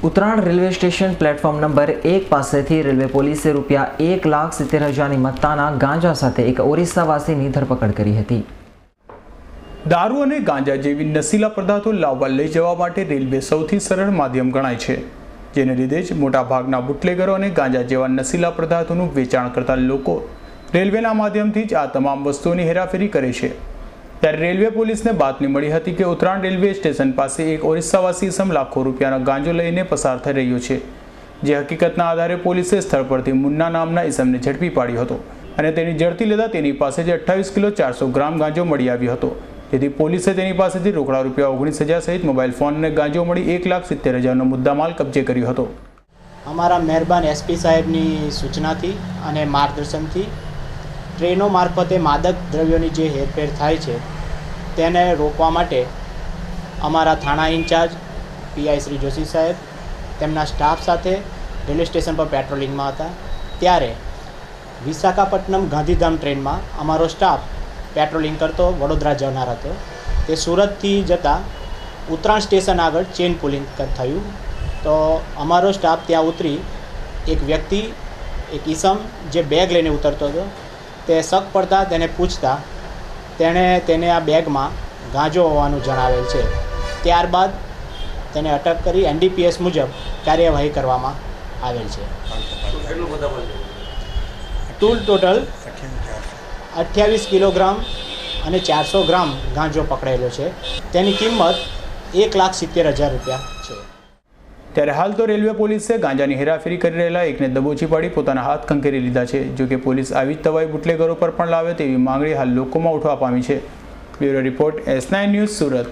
Uttarayan railway station platform number 1 પાસેથી railway પોલીસે ₹1,70,000ની મત્તાના ગાંજા સાથે એક ઓરિસ્સાવાસીની ધરપકડ કરી હતી। દારૂ અને ગાંજા જેવી નશીલા પદાર્થો લાવવા લઈ જવા માટે રેલવે સૌથી સરળ માધ્યમ ગણાય છે, જેને લીધે જ મોટાભાગના બુટલેગરો અને ગાંજા જેવા નશીલા પદાર્થોનું વેચાણ કરતા લોકો રેલવેના માધ્યમથી જ આ તમામ વસ્તુઓની હેરાફેરી કરે છે। ત્યારે રેલવે પોલીસને બાતમી મળી હતી કે ઉત્તરાયણ રેલવે સ્ટેશન પાસે એક ઓરિસ્સાવાસી ઇસમ લાખો રૂપિયાનો ગાંજો લઈને પસાર થઈ રહ્યો છે, જે હકીકતના આધારે પોલીસે સ્થળ પરથી મુન્ના નામના ઇસમને ઝડપી પાડ્યો હતો અને તેની ઝડપી લેતા તેની પાસેથી 28 કિલો 400 ગ્રામ ગાંજો મળી આવ્યો હતો। જેથી પોલીસે તેની પાસેથી રોકડા ₹19,000 સહિત મોબાઈલ ફોન અને ગાંજો મળી ₹1,70,000નો મુદ્દામાલ કબજે કર્યો હતો। અમારા મહેરબાન એસપી સાહેબની સૂચનાથી અને માર્ગદર્શનથી ટ્રેનો મારફતે માદક દ્રવ્યોની જે હેરફેર થાય છે તેને રોકવા માટે અમારા થાણા ઇન્ચાર્જ પીઆઈ શ્રી જોશી સાહેબ તેમના સ્ટાફ સાથે રેલવે સ્ટેશન પર પેટ્રોલિંગમાં હતા। ત્યારે વિશાખાપટ્ટનમ ગાંધીધામ ટ્રેનમાં અમારો સ્ટાફ પેટ્રોલિંગ કરતો વડોદરા જનાર હતો। તે સુરતથી જતાં ઉત્તરાયણ સ્ટેશન આગળ ચેન પુલિંગ થયું તો અમારો સ્ટાફ ત્યાં ઉતરી એક વ્યક્તિ એક ઈસમ જે બેગ લઈને ઉતરતો હતો તે શક પડતા તેને પૂછતા તેને આ બેગમાં ગાંજો હોવાનું જણાવેલ છે। ત્યારબાદ તેને અટક કરી એનડીપીએસ મુજબ કાર્યવાહી કરવામાં આવેલ છે। ટોટલ 28 કિલોગ્રામ અને 400 ગ્રામ ગાંજો પકડેલો છે। તેની કિંમત ₹1,70,000 છે। ત્યારે હાલ તો રેલવે પોલીસે ગાંજાની હેરાફેરી કરી રહેલા એકને દબોચી પાડી પોતાના હાથ ખંખેરી લીધા છે। જો કે પોલીસ આવી જ તવાઈ બુટલેગરો પર પણ લાવે તેવી માંગણી હાલ લોકોમાં ઉઠવા પામી છે। Bureau report S9 news Surat.